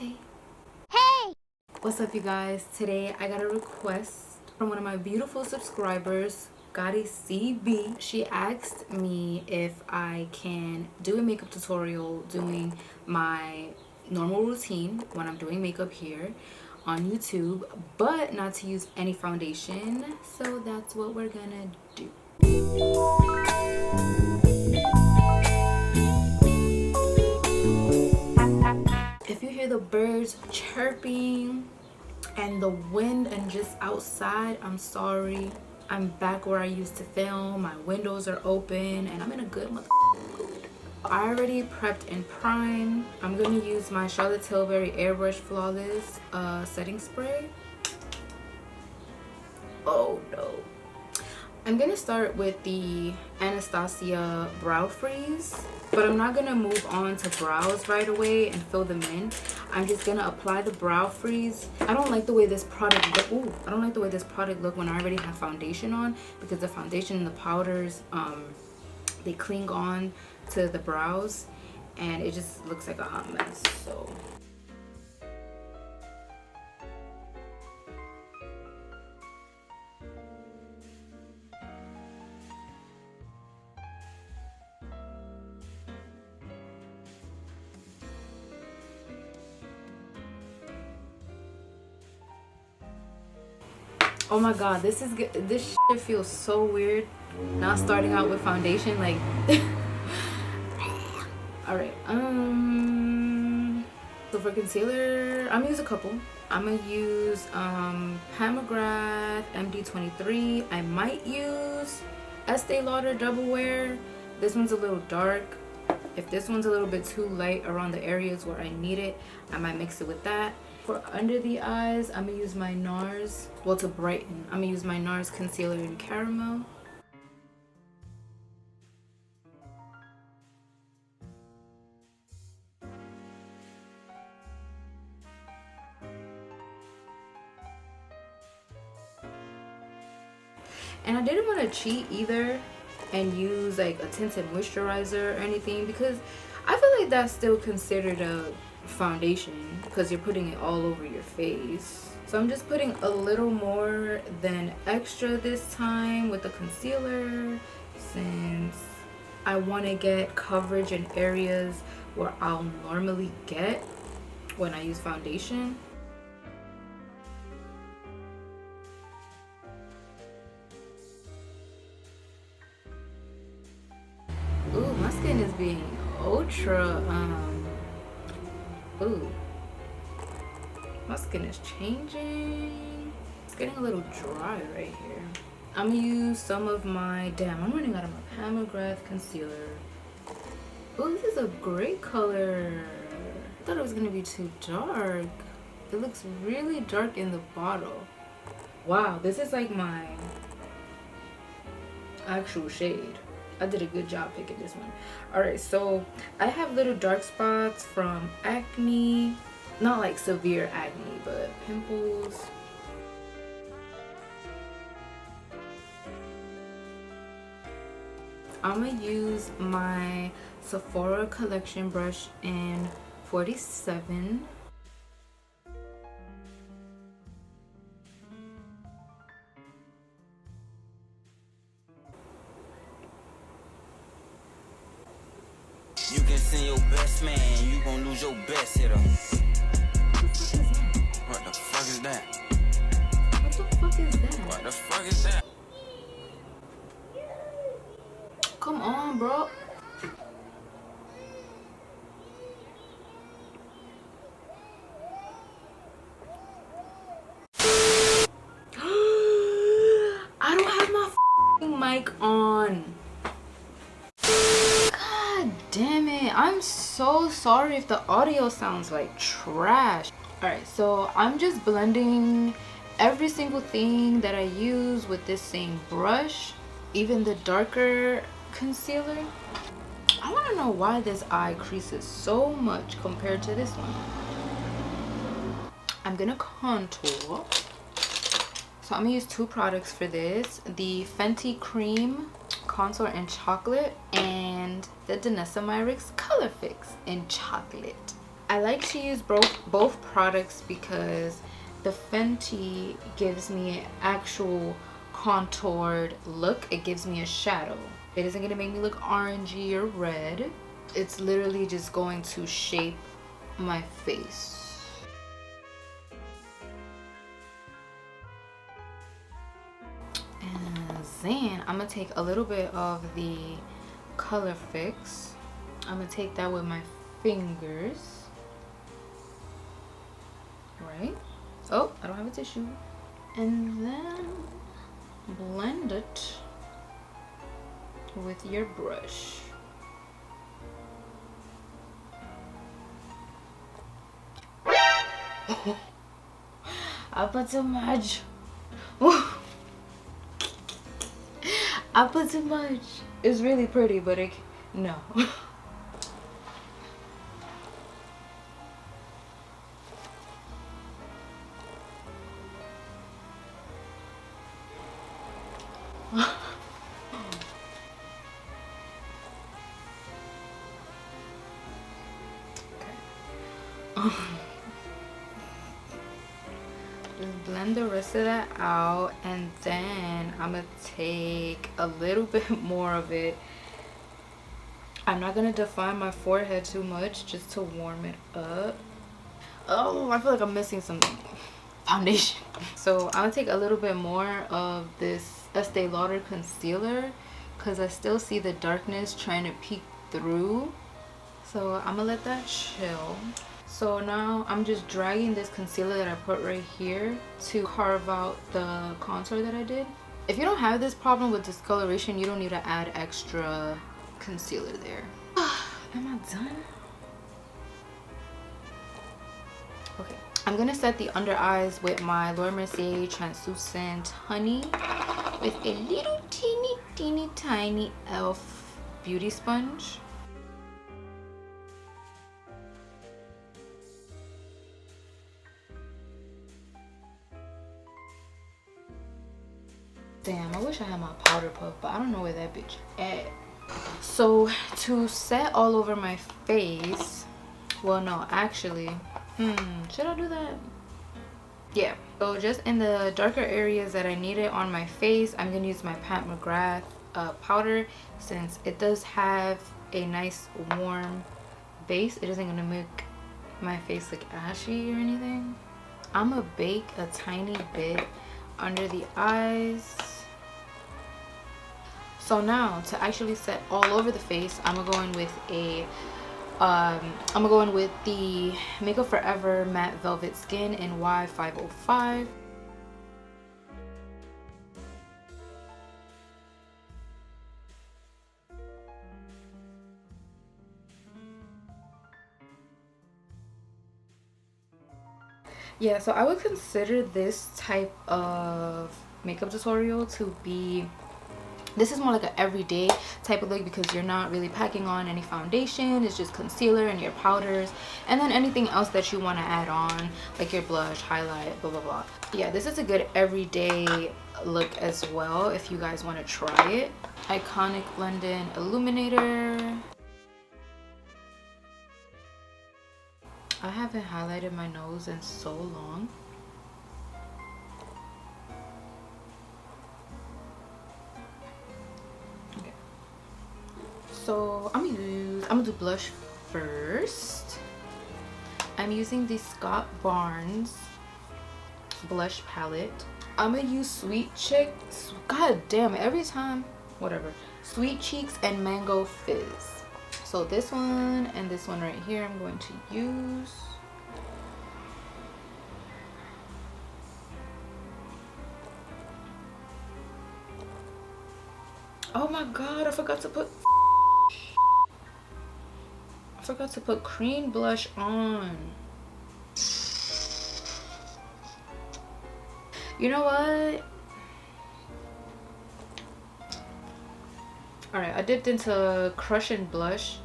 Hey. Hey! What's up, you guys? Today I got a request from one of my beautiful subscribers, Carii CB. She asked me if I can do a makeup tutorial doing my normal routine when I'm doing makeup here on YouTube, but not to use any foundation. So that's what we're gonna do. If you hear the birds chirping and the wind and just outside, I'm sorry. I'm back where I used to film. My windows are open and I'm in a good mood. I already prepped and primed. I'm going to use my Charlotte Tilbury Airbrush Flawless setting spray. Oh no. I'm going to start with the Anastasia Brow Freeze, but I'm not going to move on to brows right away and fill them in. I'm just going to apply the Brow Freeze. I don't like the way this product look when I already have foundation on, because the foundation and the powders, they cling on to the brows and it just looks like a hot mess. So oh my god, this is good. This shit feels so weird not starting out with foundation, like all right, so for concealer I'm gonna use a couple. I'm gonna use Mcgrath MD23. I might use Estee Lauder Double Wear. This one's a little dark. If this one's a little bit too light around the areas where I need it, I might mix it with that. For under the eyes, I'm gonna use my Nars, well, to brighten, I'm gonna use my Nars concealer in caramel. And I didn't want to cheat either and use like a tinted moisturizer or anything, because I feel like that's still considered a foundation because you're putting it all over your face. So I'm just putting a little more than extra this time with the concealer, since I want to get coverage in areas where I'll normally get when I use foundation. Ooh, my skin is being ultra ooh, my skin is changing. It's getting a little dry right here. I'm gonna use some of my, I'm running out of my Mcgrath concealer. Ooh, this is a great color. I thought it was gonna be too dark. It looks really dark in the bottle. Wow, this is like my actual shade. I did a good job picking this one. Alright, so I have little dark spots from acne. Not like severe acne, but pimples. I'm gonna use my Sephora collection brush in 47. You can send your best man, you gon' lose your best hitter. What the fuck is that? What the fuck is that? What the fuck is that? Come on, bro. I don't have my f***ing mic on. Damn it, I'm so sorry if the audio sounds like trash. Alright, so I'm just blending every single thing that I use with this same brush, even the darker concealer. I want to know why this eye creases so much compared to this one. I'm gonna contour. So I'm gonna use two products for this: the Fenty cream contour in chocolate and the Danessa Myricks Colorfix in chocolate. I like to use both products because the Fenty gives me an actual contoured look. It gives me a shadow. It isn't gonna make me look orangey or red. It's literally just going to shape my face. And then I'm gonna take a little bit of the Colorfix. I'm gonna take that with my fingers. Right? Oh, I don't have a tissue. And then blend it with your brush. I put too much. I put too much. It's really pretty, but no. Just blend the rest of that out, and then I'm gonna take a little bit more of it. I'm not gonna define my forehead too much, just to warm it up. Oh, I feel like I'm missing some foundation. So I'm gonna take a little bit more of this Estee Lauder concealer because I still see the darkness trying to peek through. So I'm gonna let that chill. So now I'm just dragging this concealer that I put right here to carve out the contour that I did. If you don't have this problem with discoloration, you don't need to add extra concealer there. Am I done? Okay, I'm gonna set the under eyes with my Laura Mercier translucent honey with a little teeny tiny elf beauty sponge. Damn, I wish I had my powder puff, but I don't know where that bitch at. So to set all over my face, well no, actually, should I do that? Yeah, so just in the darker areas that I need it on my face, I'm gonna use my Pat McGrath powder, since it does have a nice warm base. It isn't gonna make my face look ashy or anything. I'm gonna bake a tiny bit under the eyes. So now to actually set all over the face, I'm gonna go in with the Makeup Forever Matte Velvet Skin in Y505. Yeah, so I would consider this type of makeup tutorial to be, this is more like an everyday type of look because you're not really packing on any foundation. It's just concealer and your powders, and then anything else that you want to add on, like your blush, highlight, blah blah blah. Yeah, this is a good everyday look as well if you guys want to try it. Iconic London Illuminator. I haven't highlighted my nose in so long. Okay. So I'm gonna do blush first. I'm using the Scott Barnes blush palette. I'm gonna use Sweet Cheeks. God damn it, every time. Whatever. Sweet Cheeks and Mango Fizz. So this one and this one right here I'm going to use. Oh my god, I forgot to put cream blush on. You know what? Alright, I dipped into Crush and Blush,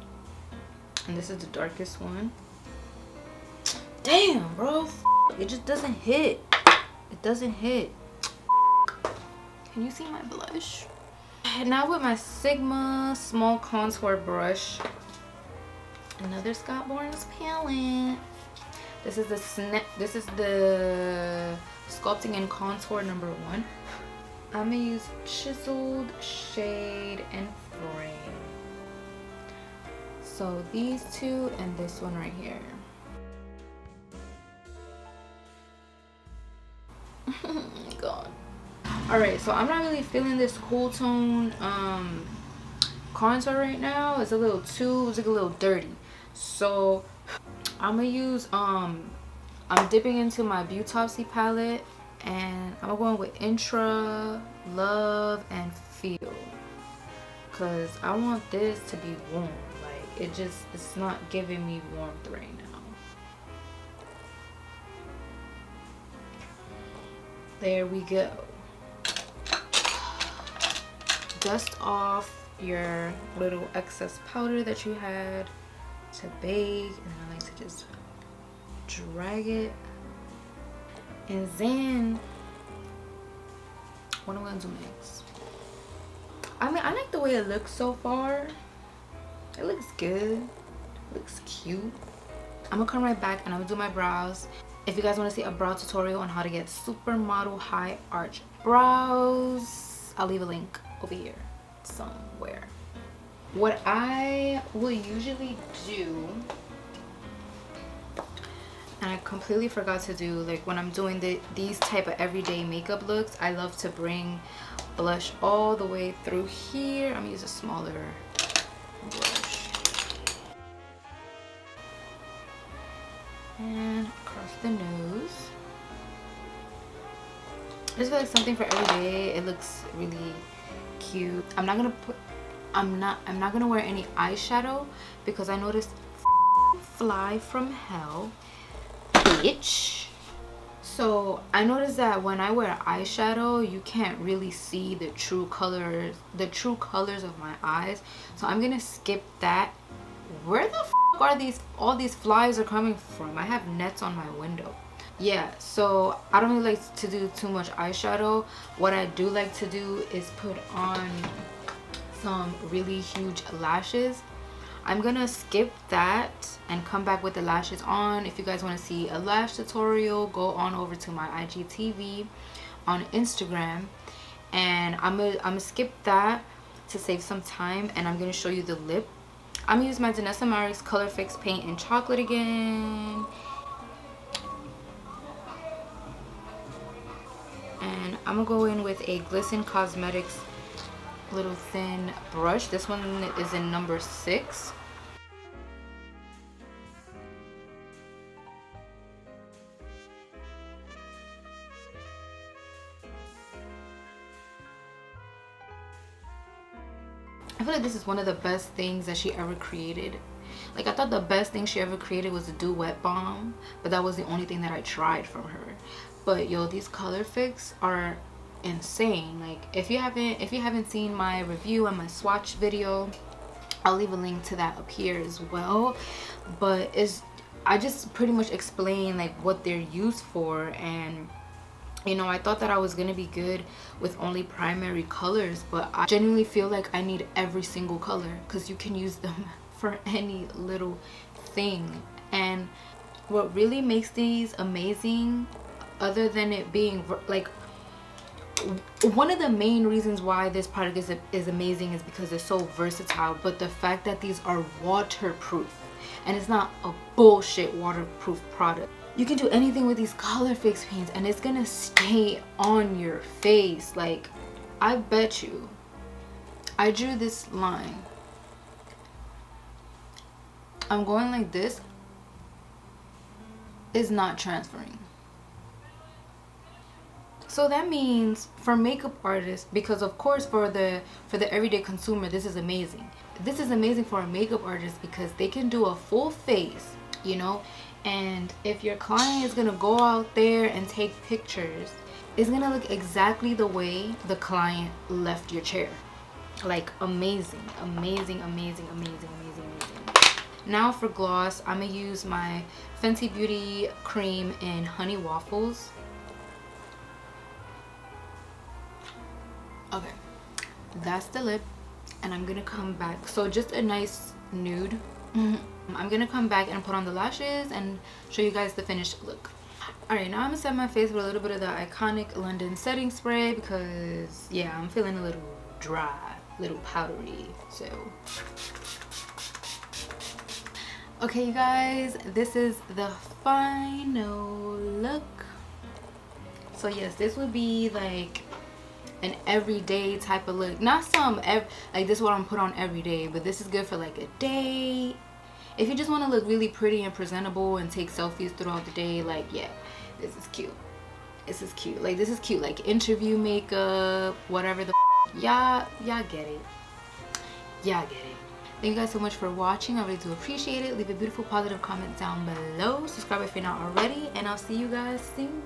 and this is the darkest one. Damn, bro. It just doesn't hit. It doesn't hit. Can you see my blush? And now with my Sigma small contour brush, Another Scott Bourne's palette. This is the Sculpting and Contour number 1. I'm gonna use Chiseled, Shade, and Frame. So these two and this one right here. God. Alright, so I'm not really feeling this cool tone contour right now. It's like a little dirty. So I'm gonna use I'm dipping into my Beautopsy palette, and I'm going with Intra, Love, and Feel, because I want this to be warm. Like it's not giving me warmth right now. There we go. Dust off your little excess powder that you had to bake, and then I like to just drag it. And then what I'm gonna do next, I mean, I like the way it looks so far. It looks good, it looks cute. I'm gonna come right back and I'm gonna do my brows. If you guys want to see a brow tutorial on how to get supermodel high arch brows, I'll leave a link over here somewhere. What I will usually do, and I completely forgot to do, like when I'm doing these type of everyday makeup looks, I love to bring blush all the way through here. I'm gonna use a smaller brush. And across the nose. I just feel like something for every day. It looks really cute. I'm not gonna wear any eyeshadow because I noticed fly from hell, bitch. So I noticed that when I wear eyeshadow, you can't really see the true colors of my eyes. So I'm gonna skip that. Where the f are all these flies are coming from? I have nets on my window. Yeah, so I don't really like to do too much eyeshadow. What I do like to do is put on some really huge lashes. I'm gonna skip that and come back with the lashes on. If you guys want to see a lash tutorial, go on over to my IGTV on Instagram, and I'm gonna skip that to save some time, and I'm gonna show you the lip. I'm gonna use my Danessa Myricks Colorfix paint in chocolate again, and I'm gonna go in with a Glisten Cosmetics little thin brush. This one is in number 6. I feel like this is one of the best things that she ever created. Like, I thought the best thing she ever created was the Dew Wet Balm, but that was the only thing that I tried from her. But yo, these Colorfix are insane. Like, if you haven't seen my review and my swatch video, I'll leave a link to that up here as well. But I just pretty much explain like what they're used for, and you know, I thought that I was gonna be good with only primary colors, but I genuinely feel like I need every single color because you can use them for any little thing. And what really makes these amazing, other than it being like, one of the main reasons why this product is amazing is because it's so versatile, but the fact that these are waterproof, and it's not a bullshit waterproof product. You can do anything with these Colorfix paints and it's gonna stay on your face. Like, I bet you I drew this line, I'm going like this, is not transferring. So that means for makeup artists, because of course for the everyday consumer this is amazing. This is amazing for a makeup artist because they can do a full face, you know, and if your client is gonna go out there and take pictures, it's gonna look exactly the way the client left your chair. Like, amazing, amazing, amazing, amazing, amazing, amazing. Now for gloss, I'm gonna use my Fenty Beauty cream in Honey Waffles. Okay, that's the lip, and I'm gonna come back. So just a nice nude. I'm gonna come back and put on the lashes and show you guys the finished look. Alright, now I'm gonna set my face with a little bit of the iconic London setting spray because yeah, I'm feeling a little dry, a little powdery. So okay, you guys, this is the final look. So yes, this would be like an everyday type of look. Not like this is what I'm put on every day, but this is good for like a day. If you just want to look really pretty and presentable and take selfies throughout the day, like yeah, this is cute. This is cute. Like this is cute. Like interview makeup, whatever the y'all get it. Y'all get it. Thank you guys so much for watching. I really do appreciate it. Leave a beautiful positive comment down below. Subscribe if you're not already, and I'll see you guys soon.